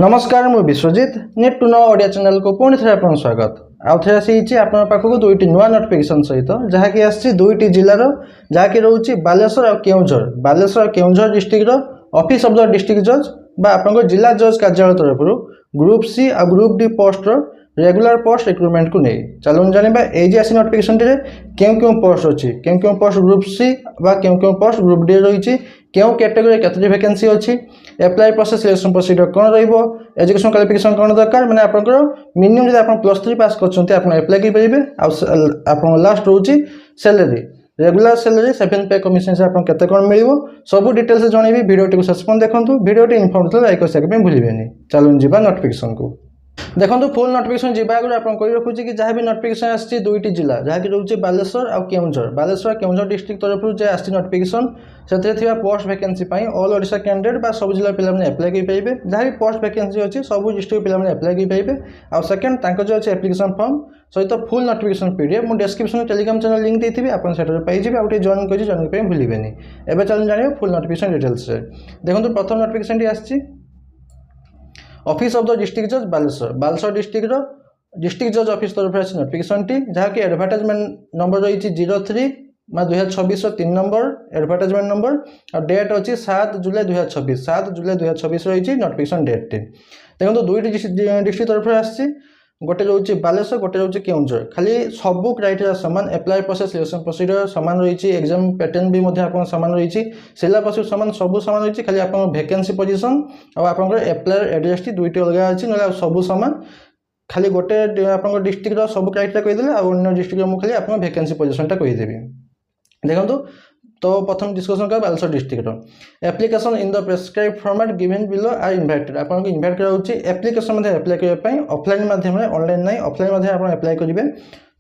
नमस्कार मु Biswajit need to know Odia channel को पुणी थे आपन स्वागत आउ थे आसी आपन पाखक दुईटी नुआ नोटिफिकेशन सहित जहाँकि आसी दुईटी जिलार जहाँकि रोचे बालेश्वर और Keonjhar district office of the district जज बा आपन जिला जज कार्यालय तरफ ग्रुप सी और group D post regular post recruitment को नहीं चलो जाना ये आसी नोटिफिकेशन क्यों क्यों पोस्ट अच्छी क्यों पोस्ट ग्रुप सी बा क्यों पोस्ट ग्रुप डी रही क्यों कैटेगरी केतोटी वैकेंसी अच्छी एप्लाई प्रोसेस सिलेक्शन प्रोसीजर कौन रजुकेशन क्वालिफिकेशन कौन दरकार मैंने आप मिनिमम जब आप +3 पास कर एप्लाई करेंगे आप लास्ट रोचे सैलरी रेगुलर सैलरी 7 पे कमिशन से आपको केते कौन मिल सब डिटेल्स जनइबी वीडियो को शेष पर्यंत देखो वीडियो इनफॉर्मेटिव लाइक करने भूलें चलो जी नोटिफिकेशन को देखो फुल नोटिफिकेशन जी आगे आप रखुच्छे कि जहाँ भी नोटिफिकेशन आसी दुईटी जिला जहाँकि रोचे बालेश्वर और केउंझर डिस्ट्रिक्ट तरफ जो आसी नोटिफिकेशन से post vacancy all Odisha candidate सब जिला पे एप्लाई करेंगे जहाँ भी पोस्ट वैकेंसी अच्छी सब डिस्ट्रिक्ट पे एप्लाई करेंगे आउ सेकेंड जो अच्छे एप्लिकेशन फॉर्म सहित फुल नोटिफिकेशन पीडीएफ मुझे डिस्क्रिप्शन टेलीग्राम चैनल लिंक देती आप पाइबे आउटे जॉइन कर जॉइन करने भूलें एवं चलो जाना फुल नोटिफिकेशन डिटेल्स देखो प्रथम नोटिफिकेशन आसी ऑफिस ऑफ द डिस्ट्रिक्ट जज बालेश्वर डिस्ट्रिक्ट जज ऑफिस तरफ आसी नोटिफिकेशन जहाँकि एडवर्टाइजमेंट नंबर रही 03 2026 3 नंबर एडवर्टाइजमेंट नंबर और डेट अच्छी 7 जुलाई 2026 रही नोटिफिकेशन डेट देखो दुईटी डिस्ट्रिक्ट तरफ आसी गोटे रोचे बालेश्वर गोटे रोचे केउंझर खाली सबू क्राइटेरिया सामान एप्लाई प्रोसेस सिलेक्शन प्रोसीजर सामान रही एग्जाम पैटर्न भी सामान रही सिलेबस सामान सब सामान रही खाली आप वैकेंसी पोजीशन और आप एप्लायर एड्रेस दुईटी अलग अच्छी ना सबू सामान खाली गोटे आप डिस्ट्रिक्ट सब क्राइटेरिया कहीदेले अन्य डिस्ट्रिक्ट मुझे खाली आप वैकेंसी पोजीशनटा कहीदेवी देखो तो प्रथम डिस्कसन कर Baleswar district application in the prescribe format given below are invited आपको इनवाइट कराऊँगी एप्लिकेशन एप्लाई करने ऑफलाइन माध्यम ऑनलाइन नहीं ऑफलाइन आप एप्लाई करेंगे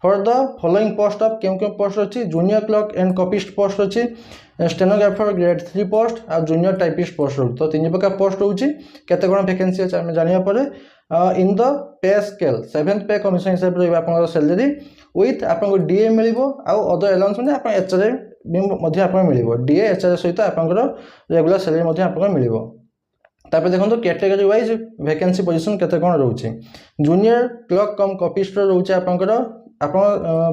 for the following post of क्यों पोस्ट अच्छी junior clerk and copyist post अच्छी स्टेनोग्राफर ग्रेड 3 पोस्ट और जूनियर टाइपिस्ट पोस्ट रो तो 3 प्रकार पोस्ट रोचे केते कोन वैकेंसी अच्छे आम जाना पड़े in the pay scale 7th पे कमिशन हिसाब से आप सैलरी विथ आपको डीए मिल अदर अलाउंस मैंने आप एचआरए मिल डीए एचआरए सहित आप रेगुलर सैलरी आप मिल तापर देखो कैटेगरी वाइज वैकेंसी पोजीशन केते कोन रोचे जूनियर क्लर्क कम कॉपिस्ट रोचे आप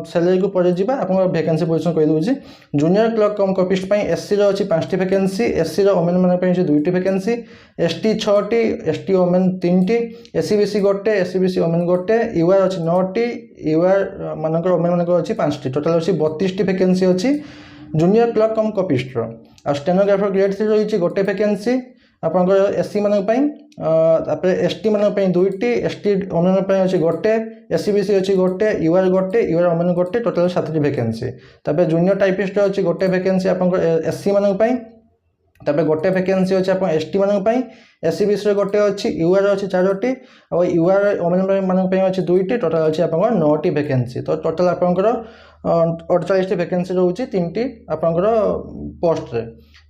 सैलरी को पड़े जावा आप वैकेंसी पोजीशन कही दूसरी junior clerk cum copyist SC अच्छी 5टी वैकेंसी एससी ओमेन मान 2टी वैकेंसी एसटी 6टी एसटी ओमेन 3टी एससी बीसी गोटे एससी बीसी ओमेन गोटे यूआर अच्छी 9टी यूआर मानक ओमेन मान अच्छी 5टी टोटाल अच्छी 32टी वैकेंसी अच्छी जूनियर क्लर्क कम कॉपिस्ट आ स्टेनोग्राफर ग्रेड 3 रही गोटे वैकेंसी आपंकर एससी मानक एसटी मानक 2टी एसटी ओमेन अच्छी गोटे एससी बीसी अच्छी गोटे यूआर ओमेन गोटे टोटाल 7टी वैकेंसी तापर जूनियर टाइपिस्ट अच्छी गोटे वैकेंसी आपंकर एससी मानक तापर गोटे वैकेंसी अच्छे आप एसटी मानक एससी बीसी गोटे अच्छी यूआर अच्छी 4टी और यूआर ओमेन मानक अच्छी 2टी टोटाल अच्छी आप 9टी वैकेंसी तो टोटाल आपंकर 48टी वैकेंसी रोचे 3टी आपंकर पोस्ट रे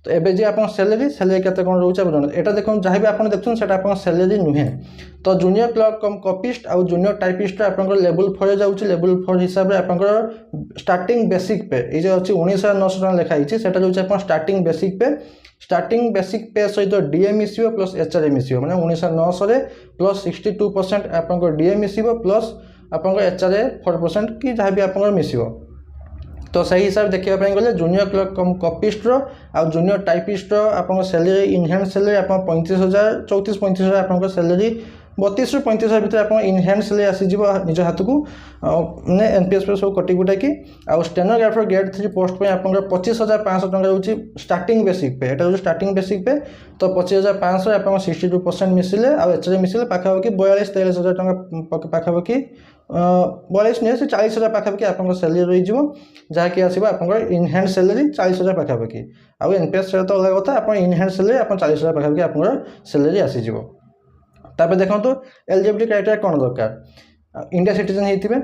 तो एबे जी आप सैलरी केते कोन रोचे एटा देखो जहाँ भी आप देखुन से सैलरी नुहे तो जूनियर क्लर्क कम कॉपिस्ट और जूनियर टाइपिस्ट आप लेवल 4 जाऊँच लेवल 4 हिसाब से आप स्टार्टिंग बेसिक पे ये जो अच्छी 19,900 टका लिखाई से स्टार्टिंग बेसिक पे सहित डीए मिसियो प्लस एचआरए मिसियो माने 19,900 प्लस 62% आप डीए मिसियो प्लस आप एचआरए 4% कि जहाँ भी आप मिसियो तो सही हिसाब से देखा गले जूनियर क्लर्क कम कॉपिस्ट आ जूनियर टाइपिस्ट आप सैलरी इन हैंड सैलरी आप 35,000 34-35,000 आप सैलरी 32 ରୁ 35,000 भितर आप इन हैंड सैलरी आसीज निज हाथ को मैंने एनपीएस पे सब कटी कुटाकी आउ स्टेनोग्राफर ग्रेड 3 पोस्ट पे आप 25,500 टका रोचे स्टार्टिंग बेसिक पे एटा स्टार्टिंग बेसिक पे तो 25,500 आप 62% मिसिले आ एचआरए मिसिले पाखापाखि 42-43,000 टका पाखापाखि 42 नहीं से 40,000 पाखापाखि आप सैलरी रही जहाँकि आसो आप इन हैंड सैलरी 40,000 पाखापाखि आउ एनपीएस तो अलग कथा आप इन हैंड सैलरी आप 40,000 पाखापाखि आप सैलरी आसीज तापर देखो एलिजिबिलिटी क्राइटेरिया कौन दरकार इंडिया सिटीजन होते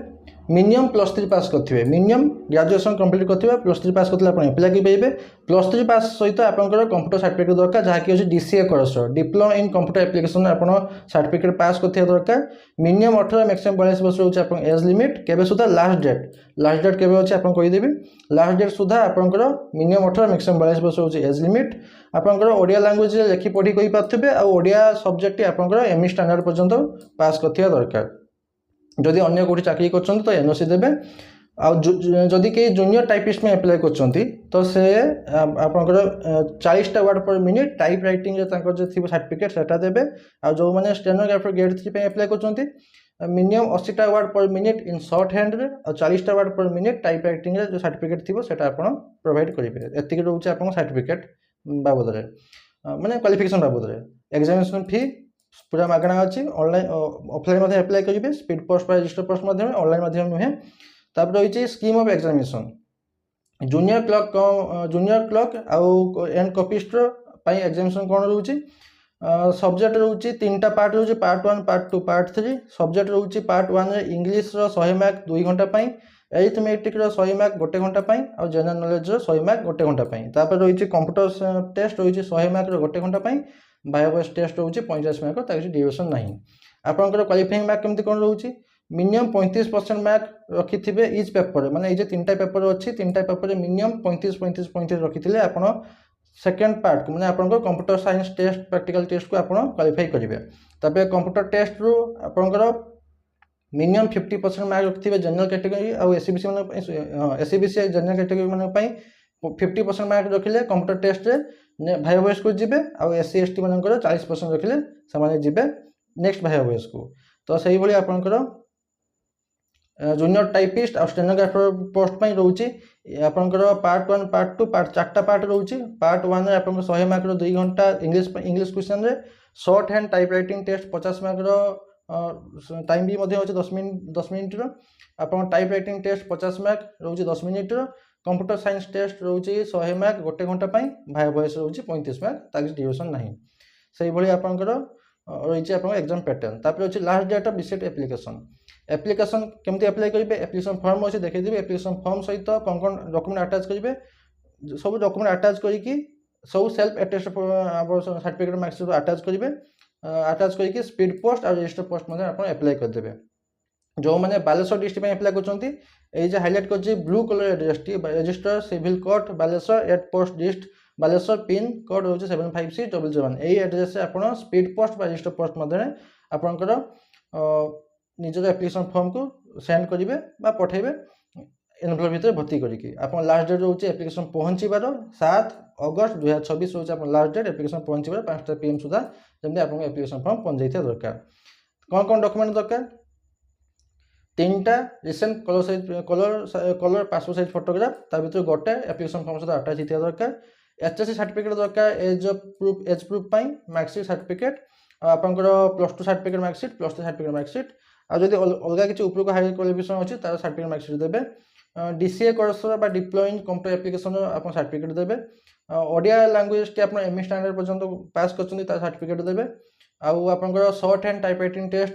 मिनिमम +3 पास करथिबे मिनिमम ग्रेजुएशन कंप्लीट करथिबे +3 पास करथिले आपण अप्लाई करि पाइबे +3 पास सहित आपनकर कंप्यूटर सर्टिफिकेट दरकार जहा कि अछि DCA course diploma in computer application आपण सर्टिफिकेट पास करथिया दरकार मिनिमम 18 मैक्सिमम 42 वर्ष होछि आपण एज लिमिट केबे सुधा लास्ट डेट केबे अछि आपण कहि देबी लास्ट डेट सुधा आपनकर मिनिमम 18 मैक्सिमम 42 वर्ष होछि एज लिमिट आपनकर ओडिया लैंग्वेज रे लेखि पढी कहि पाथबे आ ओडिया सब्जेक्ट आपनकर एमई स्टैंडर्ड पर्यंत पास करथिया दरकार जदि अन्य कोठी चाकरी करछन तो एनओसी देबे आ जदि के जूनियर टाइपिस्ट में अप्लाई करछंती तो से आपनकर 40 टा word per minute type writing रे तांकर जे थिबो सर्टिफिकेट सेटा देबे आ जो माने स्टेनोग्राफर ग्रेड 3 पे अप्लाई करछंती मिनिमम 80 टा word per minute in short hand रे और 40 टा word per minute type writing रे जो सर्टिफिकेट थिबो सेटा आपण प्रोवाइड करिवे एतिक रहउछ आपण सर्टिफिकेट बाबद रे माने क्वालिफिकेशन बाबद रे एग्जामिनेशन फी पूरा मागणा अच्छी ऑनलाइन ऑफलाइन मध्य अप्लाई करेंगे स्पीड पोस्ट रजिस्टर पोस्ट माध्यम ऑनलाइन माध्यम नुहे तापर रही scheme of examination junior clerk आउ एंड कॉपिस्ट एग्जामिनेशन कौन रोचे सब्जेक्ट रोचे 3टा पार्ट रोचे पार्ट 1 पार्ट 2 पार्ट 3 सब्जेक्ट रोचे पार्ट 1 रे इंग्लिश रो 100 मार्क 2 घंटा पाई एरिथमेटिक रो 100 मार्क 1 घंटा पाई और जनरल नॉलेज रो 100 मार्क 1 घंटा पाई तापर रही कंप्यूटर टेस्ट रही 100 मार्क रो 1 घंटा पाई बायो वॉइस टेस्ट रोचे 50 मार्क ताकि डिविएशन नहीं आपनकर क्वालिफाइंग मार्क केमती कोन रोचे मिनिमम 35% मार्क रखिथिबे इच पेपर माने ए जे 3टा पेपर अछि 3टा पेपर मिनिमम 35 रखिथिले आपण सेकंड पार्ट माने आपनकर computer science test practical test को आपण क्वालिफाई करिवे तबे कंप्यूटर टेस्ट रो आपनकर मिनिमम 50% मार्क रखिथिबे जनरल कैटेगरी आ एससीबीसी माने एससीबीसी जनरल कैटेगरी माने पई 50% मार्क रखिले कंप्यूटर टेस्ट रे भाई वॉइस को जिबे आ एससी एसटी मानकर 40% रखिले समाने जिबे नेक्स्ट भाई वॉइस को तो सही भली आपनकर जूनियर टाइपिस्ट और स्टेनोग्राफर पोस्ट पई रहउची आपनकर पार्ट 1 पार्ट 2 पार्ट 4टा पार्ट रहउची पार्ट 1 रे आपनकर 100 मार्क रो 2 घंटा इंग्लिश क्वेश्चन रे shorthand typewriting test 50 mark रो टाइम भी मध्ये होचे 10 मिनिट रो आपन टाइप राइटिंग टेस्ट 50 मार्क रहउची 10 मिनिट रो कंप्यूटर साइंस टेस्ट रहउची 100 मार्क 1 घंटा पई भाई वॉइस रहउची 35 मार्क ताकि डिविएशन नाही सही भली आपनकर रही आपन एग्जाम पैटर्न तापर अछि last date of visit application केमती अप्लाई करिवे एप्लिकेशन फॉर्म अछि देखै दिबे एप्लिकेशन फॉर्म सहित कोन डॉक्यूमेंट अटैच करिवे सब डॉक्यूमेंट अटैच करिकि सब self attest certificate marksheet attach करिवे अटैच करिकि स्पीड पोस्ट और रजिस्टर पोस्ट मध्ये आपन अप्लाई कर देबे जो माने बालेश्वर डिस्ट्रिक्ट में अप्लाई करछंती ए जे हाइलाइट करछि ब्लू कलर एड्रेस टी register civil court Baleswar at post list Baleswar pin code होचे 75600 एई एड्रेस से आपण स्पीड पोस्ट रजिस्टर पोस्ट मध्ये आपनकर निजर एप्लिकेशन फॉर्म को सेंड करिवे बा पठेबे एनवेलप भीतर भर्ती करिकि आपन लास्ट डेट होचे एप्लिकेशन पहुंचीबार 7 अगस्त 2026 होचे आपन लास्ट डेट एप्लिकेशन पहुंचीबार 5 PM सुधा जेमते आपन एप्लिकेशन फॉर्म पहुंच जाइथा दरकार कोन डॉक्यूमेंट दरकार 3टा recent colour passport size photograph ता भीतर गोटे एप्लिकेशन फॉर्म सुधा अटैच हिथिया दरकार एचएससी सर्टिफिकेट दरकार एज प्रूफ पाई मार्कशीट सर्टिफिकेट आपनकर +2 सर्टिफिकेट मार्कशीट +3 सर्टिफिकेट मार्कशीट आ जदि अलगा किछि ऊपर को हाई क्वालिफिकेशन अछि तार सर्टिफिकेट मार्कशीट देबे डीसीए कोर्स बा डिप्लोमा इन कंप्यूटर एप्लिकेशन आपन सर्टिफिकेट देबे ओडिया लैंग्वेज टी आपन एमई स्टैंडर्ड पर्यंत पास करछन्ती तार सर्टिफिकेट देबे आ आपनकर shorthand typewriting test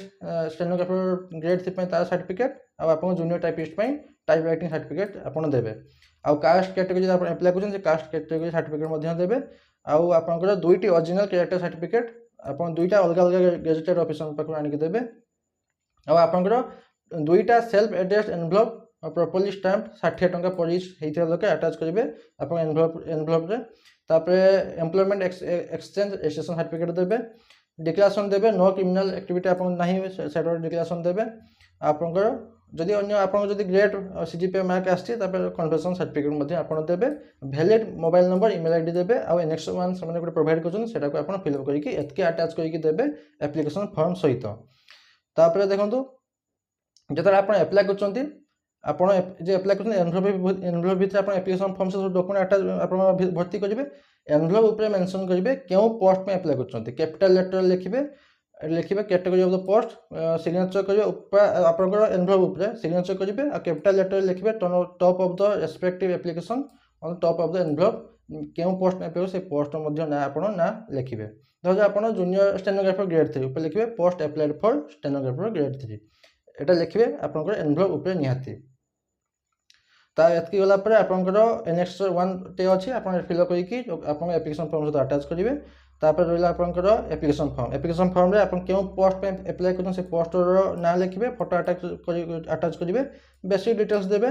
stenographer grade 3 तार सर्टिफिकेट आ आपन जूनियर टाइपिस्ट पई टाइप राइटिंग सर्टिफिकेट आपन देबे आ कास्ट कैटेगरी जदि आपन अप्लाई करछन कास्ट कैटेगरी सर्टिफिकेट मध्ये देबे आ आपनकर दुईटी ओरिजिनल कैरेक्टर सर्टिफिकेट आपन दुईटा अलग अलग गेजेटेड ऑफिसर पाखु आनि के देबे आ आपनकर दुईटा self address envelope properly stamp 60 टंका पर इच हेइथिया लके अटैच करिवे आपन एनवेलप रे तापरे एम्प्लॉयमेंट एक्सचेंज रजिस्ट्रेशन सर्टिफिकेट देबे डिक्लेरेशन देबे नो क्रिमिनल एक्टिविटी आपन नाही सेटर डिक्लेरेशन देबे आपनकर जदि अन्य आपन जदि ग्रेड सीजीपीए मार्क आछि तापर कन्फर्मेशन सर्टिफिकेट मध्ये आपन देबे valid mobile number email ID देबे आ नेक्स्ट वन समने को प्रोवाइड करछन सेटा को आपन फिल अप करिकि एतके अटैच करिकि देबे एप्लिकेशन फॉर्म सहित तापर देखंतु जतरा आपन अप्लाई करछन्ती आपन जे अप्लाई करछन एनवेलप भीतर आपन एप्लिकेशन फॉर्म से डॉक्यूमेंट अटैच आपन भर्ती करिवे एनवेलप ऊपर मेंशन करिवे केउ पोस्ट में अप्लाई करछन्ती कैपिटल लेटर लिखिबे category of the post signature करिवे ऊपर आपनकर एनवेलप ऊपर सिग्नेचर करिवे आ कैपिटल लेटर लिखिबे top of the respective application on top of the envelope केउ पोस्ट में अप्लाई से पोस्ट मध्ये ना आपन ना लिखिबे धर आपन जूनियर स्टेनोग्राफर ग्रेड 3 ऊपर लिखिबे post applied for stenographer grade 3 এটা লিখবে আপনার এনভেলপ উপরে নিহাতি তা এতকি গলা পরে আপনার নেক্সট ওয়ান टे अच्छी आप फिल करके आप एप्लिकेशन फॉर्म सहित आटाच करेंगे तापर रहा आपंकर एप्लिकेशन फॉर्म रे आप क्यों पोस्ट पे एप्लाई कर पोस्टर ना लिखे फोटो आटाच करेंगे बेसिक डिटेल्स देवे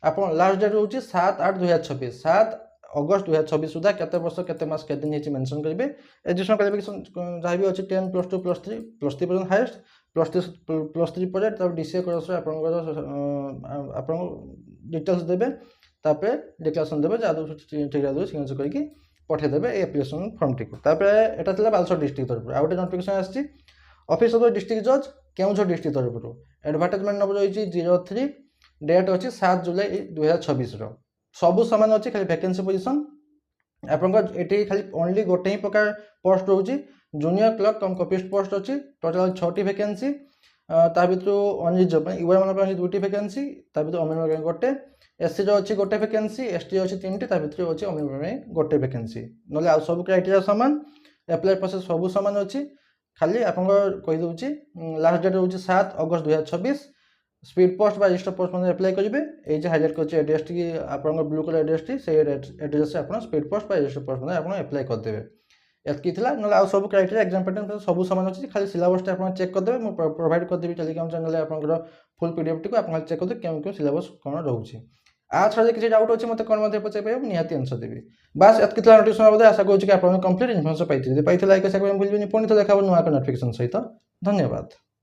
आप लास्ट डेट रोचे 7/8/2026 7 अगस्त 2026 सुधा केते वर्ष केते मास केते दिन मेंशन करेंगे एजुकेशन क्वालिफिकेशन जहाँ भी अच्छी 10 +2 +3 पर्यटन हाएस्ट +3 पर डीसीए कोर्स आप डिटेल्स देवे तापर डिक्लेरेशन देवे ठीक सिग्नेचर करके पठेदेवे एप्लिकेशन फॉर्म टी यहाँ बालेश्वर डिस्ट्रिक्ट तरफ आउ गए नोटिफिकेशन आसी ऑफिस ऑफ डिस्ट्रिक्ट जज केउझर डिस्ट्रिक्ट तरफ एडवर्टाइजमेंट नंबर रही 03 डेट अच्छी 7 जुलाई 2026 सबू सामान अच्छी खाली वैकेंसी पोजिशन आपंकर खाली ओनली गोटे ही प्रकार पोस्ट रोचे जूनियर क्लर्क कम कपिस्ट पोस्ट अच्छी टोटाल 6टी वैकेंसी भर अनरिजर्व यूआर मान 2टी वैकेंसी अमेन गोटे एससी अच्छी गोटे वैकेंसी एसटी अच्छी 3टी भर अच्छी अमेन गोटे वैकेंसी ना आउ सब क्राइटेरिया सामान एप्लाई प्रोसेस सबू सामान अच्छी खाली आपदे लास्ट डेट रोचे 7 अगस्त 2026 स्पीड पोस्ट बा रजिस्टर पोस्ट मैंने एप्लाई करेंगे ये हाईलाइट कर एड्रेस टी आप ब्लू कलर एड्रेस टी से एड्रेस से आप स्पीड पोस्ट बा रजिस्टर पोस्ट मैंने आप एप्लाई करदे एतकी ना आउ सब क्राइटेरिया एग्जाम पैटर्न सब सामान अच्छी खाली सिलेबस आप चेक करदे मुझे प्रोवाइड करदेवी टेलीग्राम चैनल आप फुल पीडीएफ टी आप चेक करदे क्यों क्यों सिलेबस कौन रोचे आ छाड़ा किसी डाउट अच्छे मतलब कौन मत पचार पाए निहाती आंसर देवी बस एतकी नोटिफिकेशन बोधे आशा करूँ कि आप कंप्लीट इनफर्मेशन पाई लाइक शेयर भूल पुणी देखा नुआ नोटिफिकेशन सहित धन्यवाद।